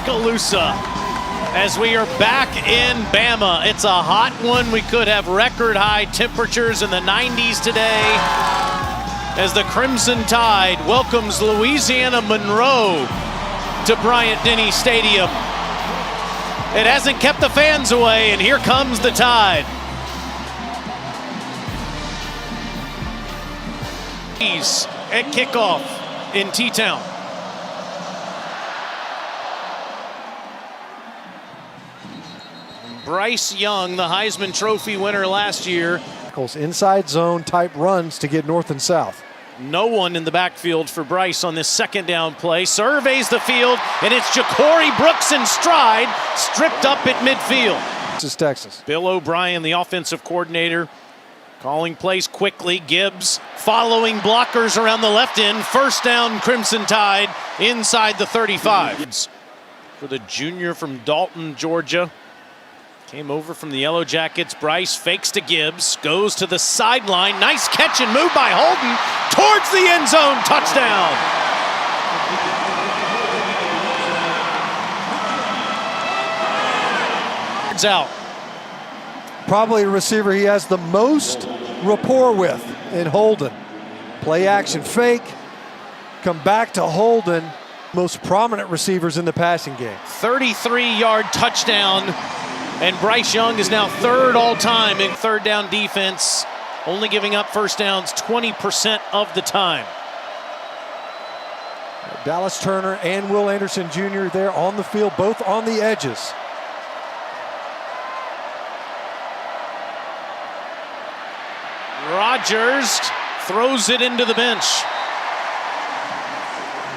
Tuscaloosa as we are back in Bama. It's a hot one. We could have record high temperatures in the 90s today as the Crimson Tide welcomes Louisiana Monroe to Bryant-Denny Stadium. It hasn't kept the fans away, and here comes the Tide. At kickoff in T-Town. Bryce Young, the Heisman Trophy winner last year. Inside zone type runs to get north and south. No one in the backfield for Bryce on this second down play. Surveys the field, and it's Ja'Cory Brooks in stride, stripped up at midfield. This is Texas. Bill O'Brien, the offensive coordinator, calling plays quickly. Gibbs following blockers around the left end. First down, Crimson Tide inside the 35. For the junior from Dalton, Georgia. Came over from the Yellow Jackets. Bryce fakes to Gibbs, goes to the sideline. Nice catch and move by Holden towards the end zone. Touchdown. It's out. Probably a receiver he has the most rapport with in Holden. Play action fake, come back to Holden. Most prominent receivers in the passing game. 33-yard touchdown. And Bryce Young is now third all-time in third down defense, only giving up first downs 20% of the time. Dallas Turner and Will Anderson Jr. there on the field, both on the edges. Rodgers throws it into the bench.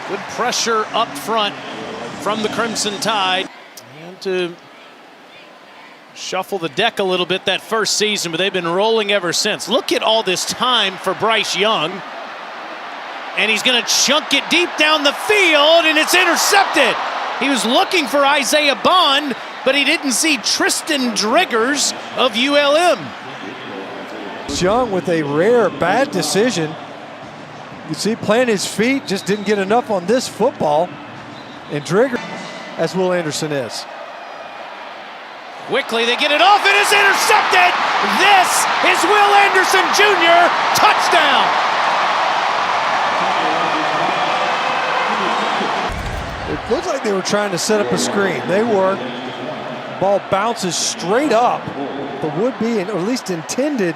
Good pressure up front from the Crimson Tide. And to shuffle the deck a little bit that first season, but they've been rolling ever since. Look at all this time for Bryce Young. And he's going to chunk it deep down the field, and it's intercepted. He was looking for Isaiah Bond, but he didn't see Tristan Driggers of ULM. Young with a rare bad decision. You see, playing his feet, just didn't get enough on this football. And Drigger, as Will Anderson is. Quickly, they get it off, and it's intercepted! This is Will Anderson Jr., touchdown! It looks like they were trying to set up a screen. They were. Ball bounces straight up. The would-be, or at least intended,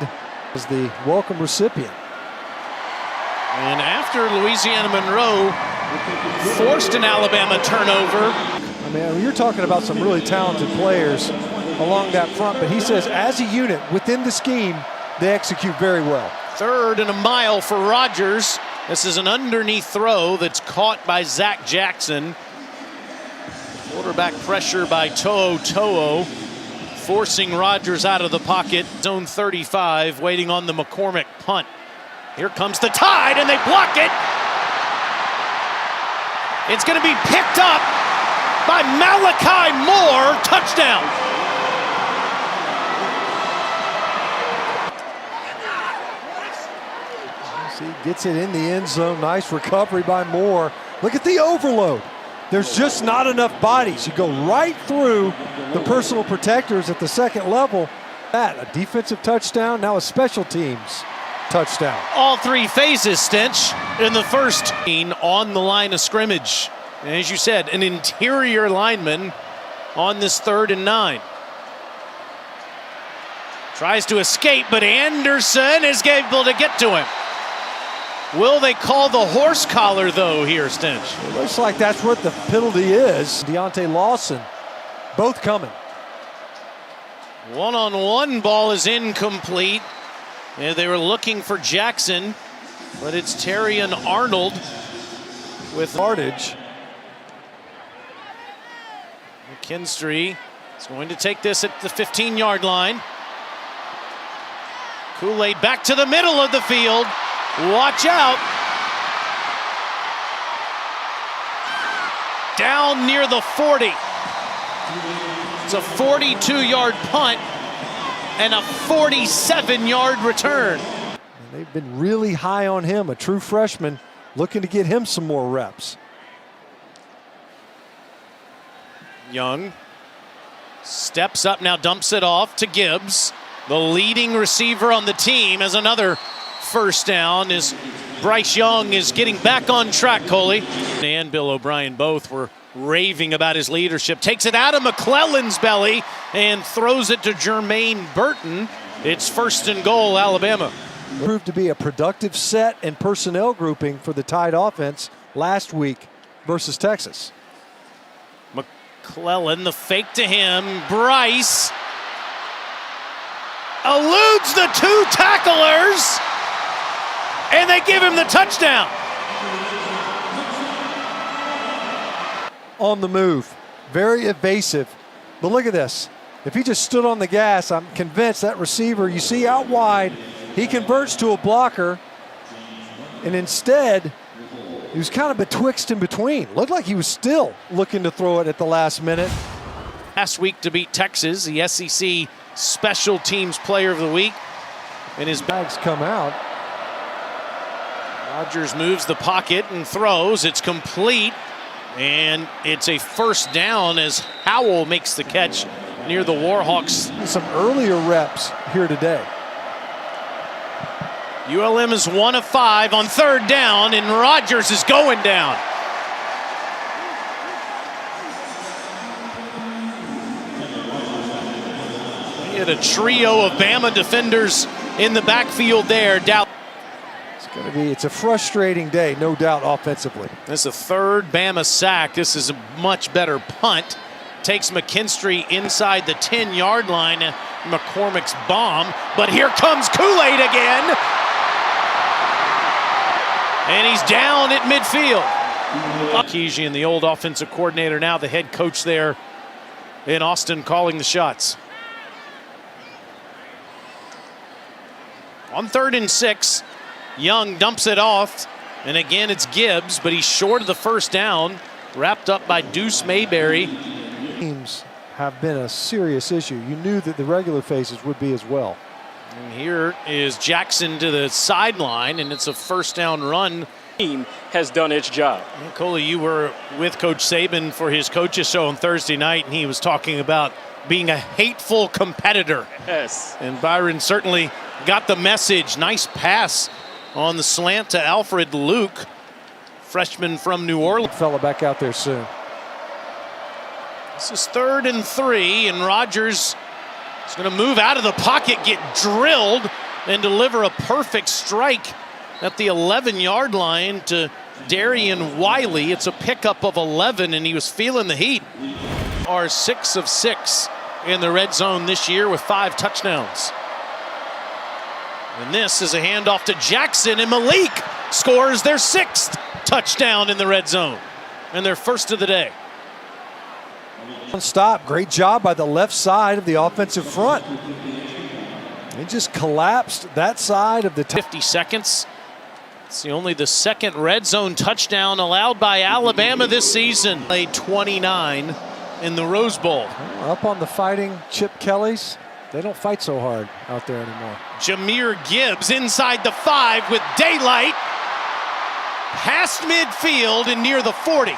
as the welcome recipient. And after Louisiana Monroe forced an Alabama turnover. I mean, you're talking about some really talented players along that front, but he says as a unit within the scheme, they execute very well. Third and a mile for Rodgers. This is an underneath throw that's caught by Zach Jackson. Quarterback pressure by To'o, forcing Rodgers out of the pocket. Zone 35, waiting on the McCormick punt. Here comes the Tide, and they block it. It's going to be picked up by Malachi Moore. Touchdown. Gets it in the end zone. Nice recovery by Moore. Look at the overload. There's just not enough bodies. You go right through the personal protectors at the second level. That, a defensive touchdown, now a special teams touchdown. All three phases, Stench, in the first on the line of scrimmage. And as you said, an interior lineman on this 3rd and 9. Tries to escape, but Anderson is able to get to him. Will they call the horse collar, though, here, Stench? It looks like that's what the penalty is. Deontay Lawson, both coming. One-on-one ball is incomplete. And they were looking for Jackson, but it's Terrion Arnold with yardage. McKinstry is going to take this at the 15-yard line. Kool-Aid back to the middle of the field. Watch out. Down near the 40. It's a 42-yard punt and a 47-yard return. And they've been really high on him, a true freshman, looking to get him some more reps. Young steps up now, dumps it off to Gibbs. The leading receiver on the team as another first down is Bryce Young is getting back on track, Coley. And Bill O'Brien both were raving about his leadership. Takes it out of McClellan's belly and throws it to Jermaine Burton. It's 1st and goal, Alabama. Proved to be a productive set and personnel grouping for the Tide offense last week versus Texas. McClellan, the fake to him. Bryce eludes the 2 tacklers, and they give him the touchdown. On the move, very evasive. But look at this. If he just stood on the gas, I'm convinced that receiver you see out wide, he converts to a blocker, and instead, he was kind of betwixt and between. Looked like he was still looking to throw it at the last minute. Last week to beat Texas, the SEC Special Teams Player of the Week. And his bags come out. Rodgers moves the pocket and throws. It's complete, and it's a first down as Howell makes the catch near the Warhawks. Some earlier reps here today. ULM is 1 of 5 on 3rd down, and Rodgers is going down. He had a trio of Bama defenders in the backfield there. It's a frustrating day, no doubt, offensively. This is the 3rd Bama sack. This is a much better punt. Takes McKinstry inside the 10-yard line. McCormick's bomb, but here comes Kool-Aid again. And he's down at midfield. Keejian, the old offensive coordinator, now the head coach there in Austin, calling the shots. On 3rd and 6, Young dumps it off, and again it's Gibbs, but he's short of the first down, wrapped up by Deuce Mayberry. Teams have been a serious issue. You knew that the regular faces would be as well. And here is Jackson to the sideline, and it's a first down run. Team has done its job. Well, Coley, you were with Coach Saban for his coaches show on Thursday night, and he was talking about being a hateful competitor. Yes. And Byron certainly got the message. Nice pass on the slant to Alfred Luke, freshman from New Orleans. Fella back out there soon. This is 3rd and 3, and Rodgers is going to move out of the pocket, get drilled, and deliver a perfect strike at the 11-yard line to Darian Wiley. It's a pickup of 11, and he was feeling the heat. Are 6 of 6 in the red zone this year with 5 touchdowns. And this is a handoff to Jackson, and Malik scores their 6th touchdown in the red zone and their first of the day. Stop. Great job by the left side of the offensive front. They just collapsed that side of the 50 seconds. It's only the 2nd red zone touchdown allowed by Alabama this season. Played 29 in the Rose Bowl. Up on the fighting Chip Kellys. They don't fight so hard out there anymore. Jahmyr Gibbs inside the 5 with daylight. Past midfield and near the 40.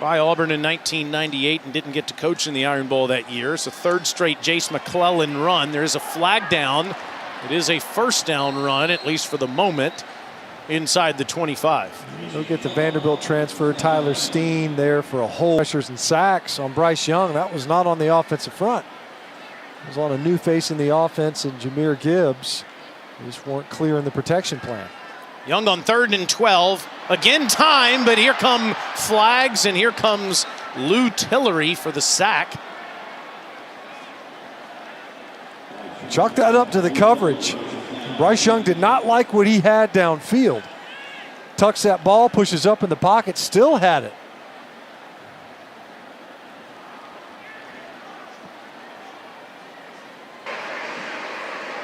By Auburn in 1998 and didn't get to coach in the Iron Bowl that year. It's a 3rd straight Jace McClellan run. There is a flag down. It is a first down run, at least for the moment, inside the 25. They'll get the Vanderbilt transfer. Tyler Steen there for a whole pressures and sacks on Bryce Young. That was not on the offensive front. It was on a new face in the offense, and Jahmyr Gibbs. They just weren't clear in the protection plan. Young on 3rd and 12. Again time, but here come flags, and here comes Lou Tillery for the sack. Chalk that up to the coverage. Bryce Young did not like what he had downfield. Tucks that ball, pushes up in the pocket, still had it.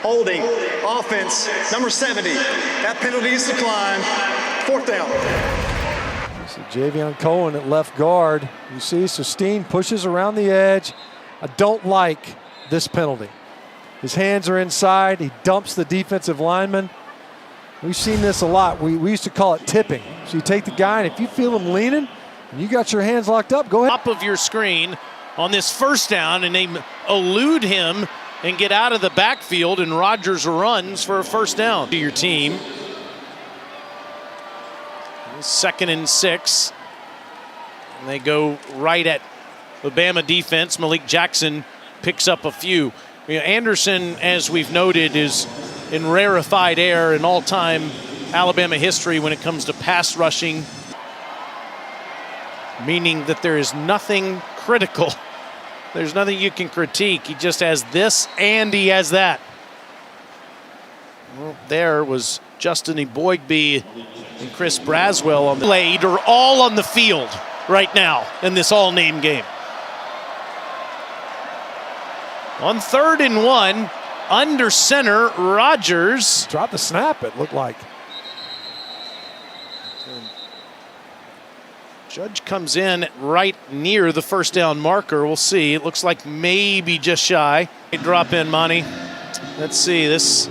Holding, offense, number 70. That penalty is declined. 4th down. So Javion Cohen at left guard. You see, so Steen pushes around the edge. I don't like this penalty. His hands are inside. He dumps the defensive lineman. We've seen this a lot. We used to call it tipping. So you take the guy, and if you feel him leaning, You got your hands locked up. Go ahead. Top of your screen on this first down, and they elude him and get out of the backfield, and Rodgers runs for a first down to your team. 2nd and 6. And they go right at the Bama defense. Malik Jackson picks up a few. Anderson, as we've noted, is in rarefied air in all-time Alabama history when it comes to pass rushing, meaning that there is nothing critical. There's nothing you can critique. He just has this and he has that. Well, there was Justin Eboigbe and Chris Braswell on the blade are all on the field right now in this all-name game. On 3rd and 1, under center, Rodgers. Dropped the snap, it looked like. Judge comes in right near the first down marker. We'll see. It looks like maybe just shy. Drop in, Monty. Let's see this.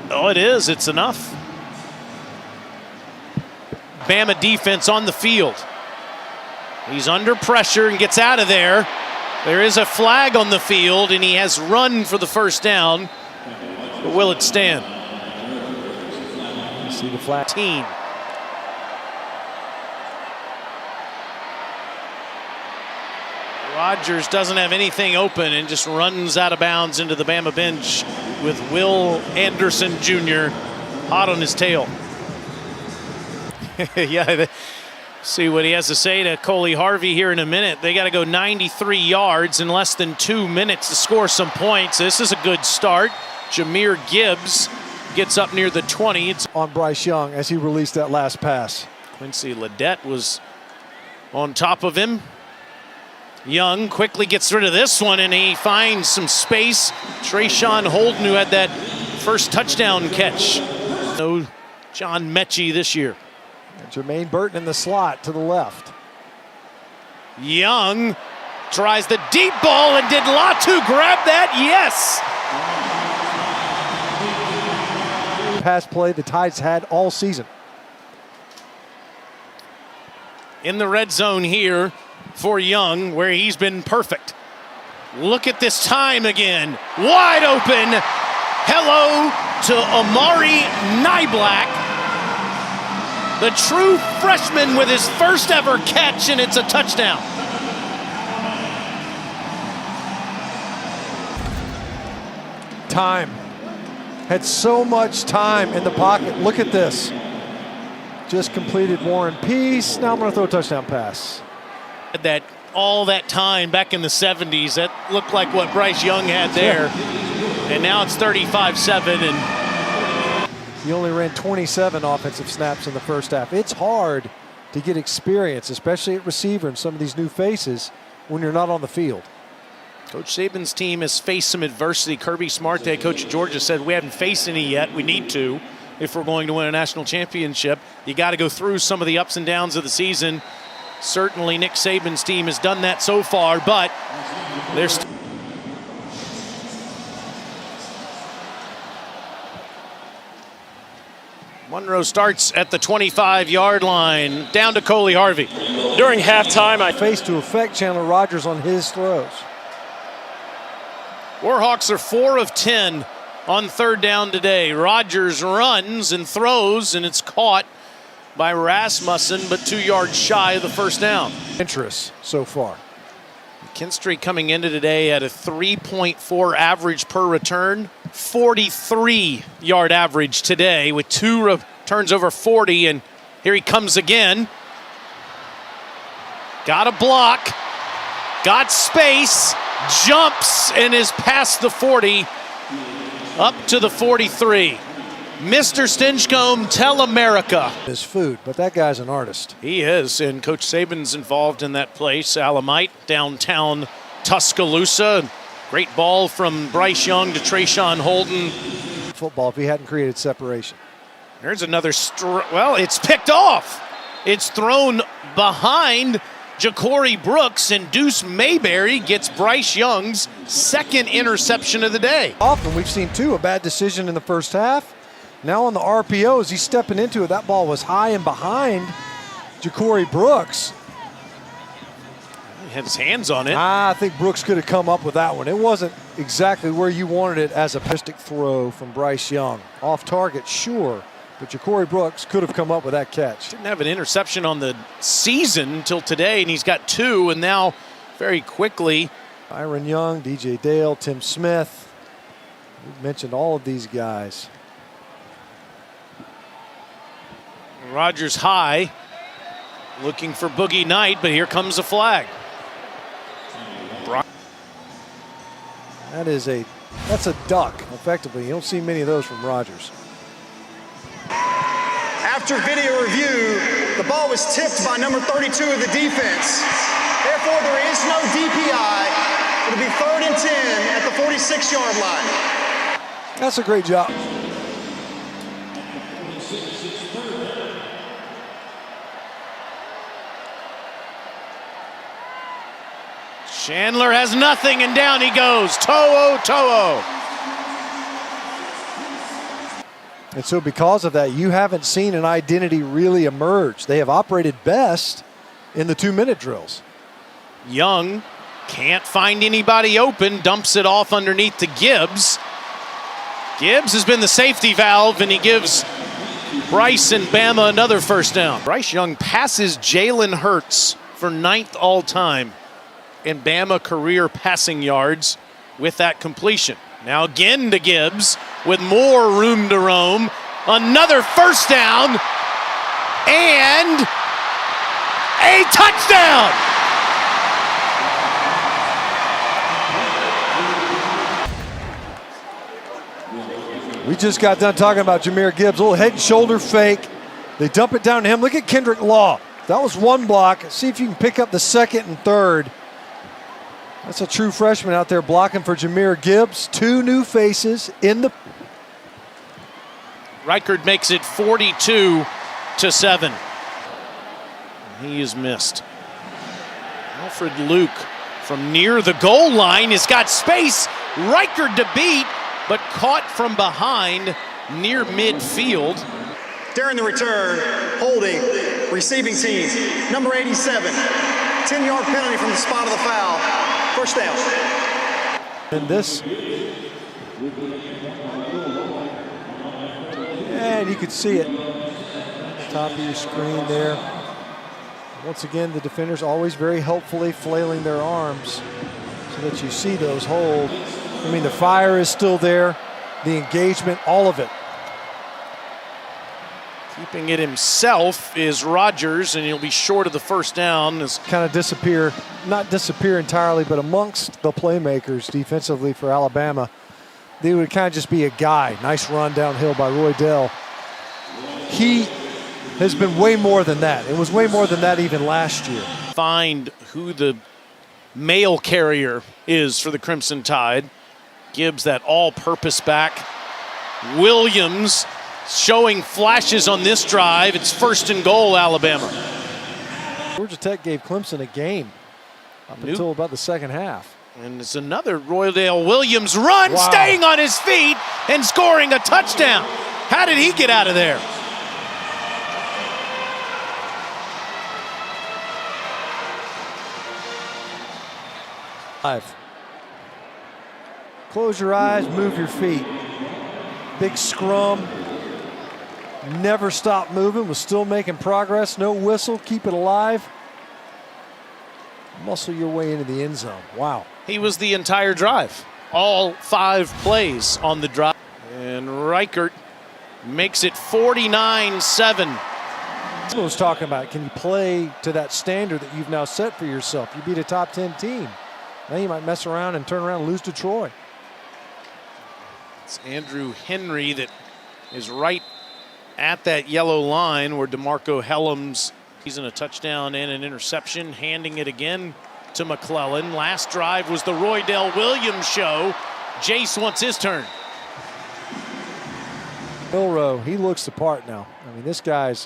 Oh, it is. It's enough. Bama defense on the field. He's under pressure and gets out of there. There is a flag on the field, and he has run for the first down. But will it stand? You see the flag. Rodgers doesn't have anything open and just runs out of bounds into the Bama bench with Will Anderson Jr. hot on his tail. Yeah, see what he has to say to Coley Harvey here in a minute. They got to go 93 yards in less than 2 minutes to score some points. This is a good start. Jahmyr Gibbs gets up near the 20. It's on Bryce Young as he released that last pass. Quincy Ledet was on top of him. Young quickly gets rid of this one, and he finds some space. Trayshawn Holden, who had that first touchdown catch. No John Mechie this year. And Jermaine Burton in the slot to the left. Young tries the deep ball, and did Latu grab that? Yes! Pass play the Tides had all season. In the red zone here for Young, where he's been perfect. Look at this time again. Wide open. Hello to Amari Nyblack, the true freshman with his first ever catch, and it's a touchdown. Time. Had so much time in the pocket. Look at this. Just completed War and Peace. Now I'm going to throw a touchdown pass. That all that time back in the 70s, that looked like what Bryce Young had there. And now it's 35-7. And he only ran 27 offensive snaps in the first half. It's hard to get experience, especially at receiver and some of these new faces when you're not on the field. Coach Saban's team has faced some adversity. Kirby Smart, the coach of Georgia, said we haven't faced any yet. We need to if we're going to win a national championship. You got to go through some of the ups and downs of the season. Certainly Nick Saban's team has done that so far, but there's Monroe starts at the 25-yard line, down to Coley Harvey. During halftime, I face to affect Chandler Rodgers on his throws. Warhawks are 4 of 10 on 3rd down today. Rodgers runs and throws, and it's caught by Rasmussen, but 2 yards shy of the first down. Interest so far. Kinstry coming into today at a 3.4 average per return, 43-yard average today with 2 returns over 40, and here he comes again. Got a block, got space, jumps, and is past the 40, up to the 43. Mr. Stinchcomb, tell America. His food, but that guy's an artist. He is, and Coach Saban's involved in that place. Alamite, downtown Tuscaloosa. Great ball from Bryce Young to Trayshawn Holden. Football if he hadn't created separation. There's another, well, it's picked off. It's thrown behind Ja'Cory Brooks, and Deuce Mayberry gets Bryce Young's 2nd interception of the day. Often we've seen 2, a bad decision in the first half. Now on the RPOs, he's stepping into it. That ball was high and behind Ja'Cory Brooks. had his hands on it. I think Brooks could have come up with that one. It wasn't exactly where you wanted it as a pistic throw from Bryce Young. Off target, sure, but Ja'Cory Brooks could have come up with that catch. Didn't have an interception on the season until today, and he's got 2, and now very quickly. Byron Young, DJ Dale, Tim Smith. We mentioned all of these guys. Rodgers high, looking for Boogie Knight, but here comes a flag. That's a duck, effectively. You don't see many of those from Rodgers. After video review, the ball was tipped by number 32 of the defense. Therefore, there is no DPI. It'll be 3rd and 10 at the 46-yard line. That's a great job. Chandler has nothing, and down he goes. To'o. And so because of that, you haven't seen an identity really emerge. They have operated best in the 2-minute drills. Young can't find anybody open, dumps it off underneath to Gibbs. Gibbs has been the safety valve, and he gives Bryce and Bama another first down. Bryce Young passes Jalen Hurts for 9th all-time in Bama career passing yards with that completion. Now again to Gibbs with more room to roam. Another first down and a touchdown. We just got done talking about Jahmyr Gibbs. A little head and shoulder fake. They dump it down to him. Look at Kendrick Law. That was one block. See if you can pick up the 2nd and 3rd. That's a true freshman out there blocking for Jahmyr Gibbs. 2 new faces in the... Reichard makes it 42-7. He is missed. Alfred Luke from near the goal line has got space. Reichard to beat, but caught from behind near midfield. During the return, holding, receiving team, number 87. 10-yard penalty from the spot of the foul. First down. And this, and you could see it, top of your screen there. Once again, the defenders always very helpfully flailing their arms so that you see those hold. I mean, the fire is still there, the engagement, all of it. Keeping it himself is Rodgers, and he'll be short of the first down. Kind of disappear, not disappear entirely, but amongst the playmakers defensively for Alabama, they would kind of just be a guy. Nice run downhill by Roy Dell. He has been way more than that. It was way more than that even last year. Find who the mail carrier is for the Crimson Tide. Gibbs, that all-purpose back. Williams showing flashes on this drive. It's 1st and goal, Alabama. Georgia Tech gave Clemson a game up until about the 2nd half. And it's another Roydale Williams run, Wow. Staying on his feet and scoring a touchdown. How did he get out of there? Close your eyes, move your feet. Big scrum. Never stopped moving, was still making progress. No whistle, keep it alive. Muscle your way into the end zone. Wow. He was the entire drive. All 5 plays on the drive. And Reichert makes it 49-7. I was talking about, can you play to that standard that you've now set for yourself? You beat a top 10 team. Now you might mess around and turn around and lose to Troy. It's Andrew Henry that is right at that yellow line where DeMarco Helms, he's in a touchdown and an interception, handing it again to McClellan. Last drive was the Roydale Williams show. Jace wants his turn. Milroe, he looks the part now. I mean, this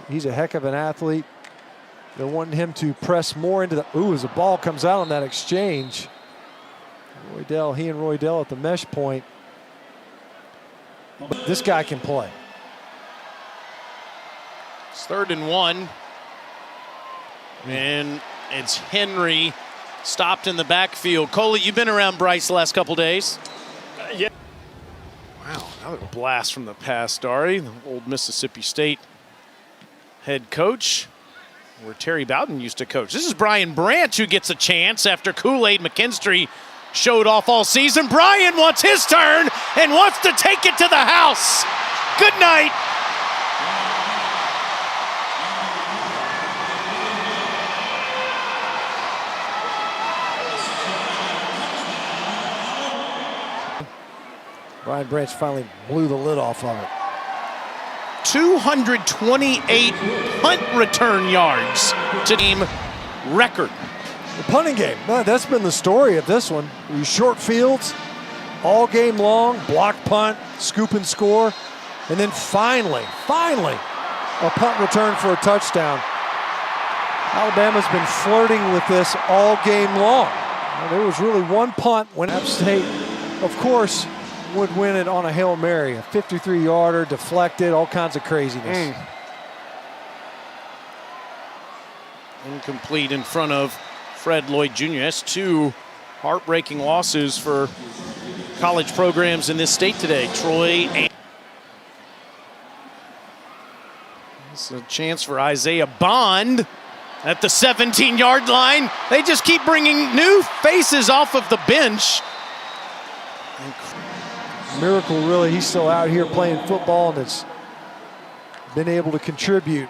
he's a heck of an athlete. They're wanting him to press more into the, as the ball comes out on that exchange. Roydale, he and Roydale at the mesh point. But this guy can play. It's 3rd and 1. And it's Henry stopped in the backfield. Coley, you've been around Bryce the last couple days. Yeah. Wow, another blast from the past, Dari, the old Mississippi State head coach, where Terry Bowden used to coach. This is Brian Branch who gets a chance after Kool-Aid McKinstry showed off all season. Brian wants his turn and wants to take it to the house. Good night. Brian Branch finally blew the lid off of it. 228 punt return yards to team record. The punting game, that's been the story of this one. These short fields, all game long, block punt, scoop and score, and then finally, a punt return for a touchdown. Alabama's been flirting with this all game long. There was really one punt when App State, of course, would win it on a Hail Mary, a 53-yarder, deflected, all kinds of craziness. Incomplete in front of Fred Lloyd Jr. That's two heartbreaking losses for college programs in this state today. Troy and it's a chance for Isaiah Bond at the 17-yard line. They just keep bringing new faces off of the bench. Miracle, really, he's still out here playing football and has been able to contribute.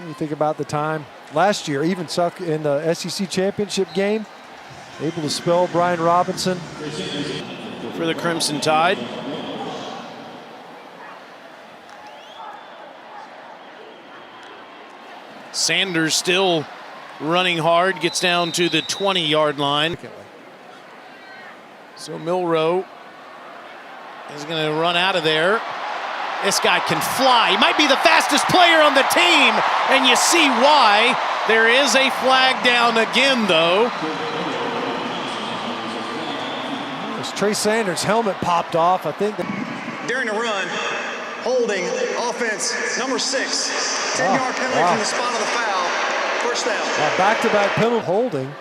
You think about the time last year, even in the SEC championship game, able to spell Brian Robinson. For the Crimson Tide. Sanders still running hard, gets down to the 20-yard line. So Monroe is going to run out of there. This guy can fly. He might be the fastest player on the team, and you see why. There is a flag down again, though. As Trey Sanders' helmet popped off, I think. During the run, holding offense number 6. 10-yard penalty from the spot of the foul. First down. Back-to-back penalty holding.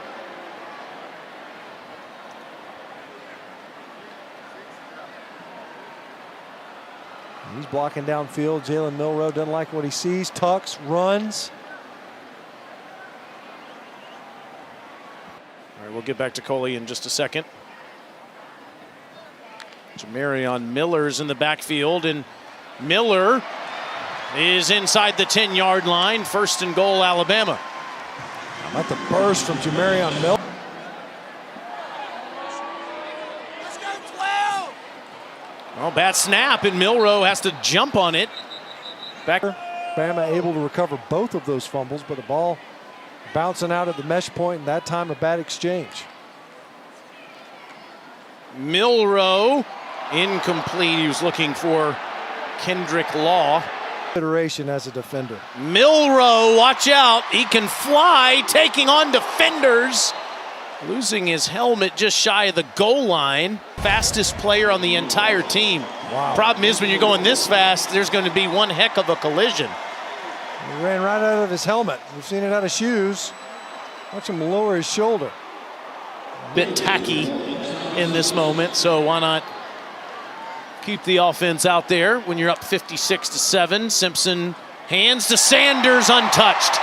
He's blocking downfield. Jalen Monroe doesn't like what he sees. Tucks, runs. All right, we'll get back to Coley in just a second. Jamarion Miller's in the backfield, and Miller is inside the 10-yard line. 1st and goal, Alabama. How about the burst from Jamarion Miller? Oh, bad snap, and Monroe has to jump on it. Back. Bama able to recover both of those fumbles, but the ball bouncing out at the mesh point, and that time a bad exchange. Monroe, incomplete. He was looking for Kendrick Law. Iteration as a defender. Monroe, watch out. He can fly, taking on defenders. Losing his helmet just shy of the goal line. Fastest player on the entire team. Wow. Problem is, when you're going this fast, there's going to be one heck of a collision. He ran right out of his helmet. We've seen it out of shoes. Watch him lower his shoulder. Bit tacky in this moment, so why not keep the offense out there when you're up 56-7. Simpson hands to Sanders, untouched.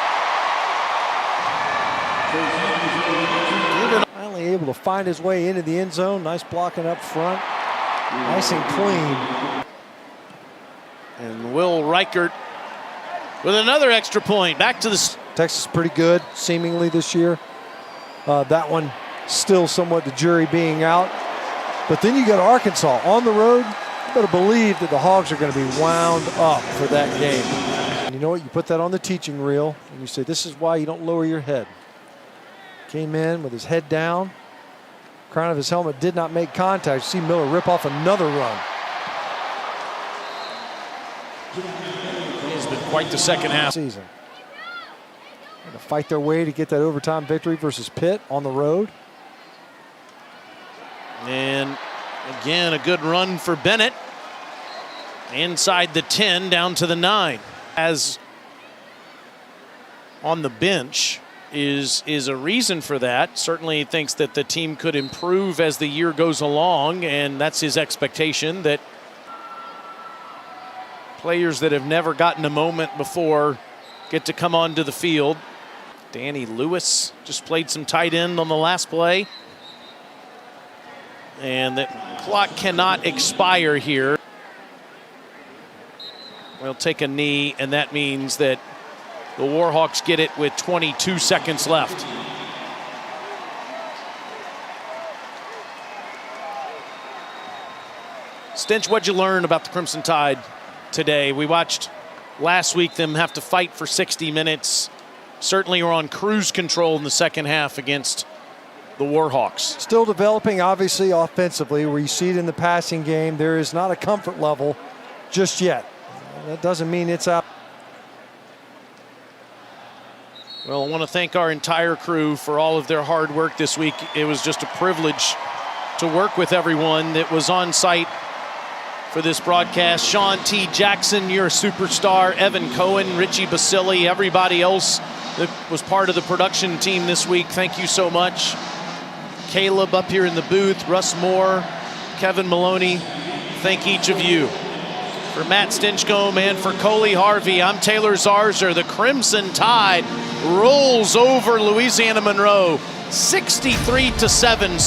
Finally able to find his way into the end zone. Nice blocking up front. Nice and clean. And Will Reichert with another extra point. Back to the... Texas pretty good, seemingly, this year. That one still somewhat the jury being out. But then you got Arkansas on the road. You better believe that the Hogs are going to be wound up for that game. And you know what? You put that on the teaching reel, and you say, this is why you don't lower your head. Came in with his head down. Crown of his helmet did not make contact. You see Miller rip off another run. It's been quite the second half. Season. Going to fight their way to get that overtime victory versus Pitt on the road. And again, a good run for Bennett. Inside the 10, down to the 9. As on the bench, is a reason for that. Certainly thinks that the team could improve as the year goes along, and that's his expectation, that players that have never gotten a moment before get to come onto the field. Danny Lewis just played some tight end on the last play. And the clock cannot expire here. We'll take a knee, and that means that the Warhawks get it with 22 seconds left. Stinch, what'd you learn about the Crimson Tide today? We watched last week them have to fight for 60 minutes. Certainly were on cruise control in the second half against the Warhawks. Still developing, obviously, offensively. Where you see it in the passing game, there is not a comfort level just yet. That doesn't mean it's out. Well, I want to thank our entire crew for all of their hard work this week. It was just a privilege to work with everyone that was on site for this broadcast. Sean T. Jackson, you're a superstar. Evan Cohen, Richie Basili, everybody else that was part of the production team this week, thank you so much. Caleb up here in the booth, Russ Moore, Kevin Maloney, thank each of you. For Matt Stinchcomb and for Coley Harvey, I'm Taylor Zarzer. The Crimson Tide rolls over Louisiana Monroe 63-7.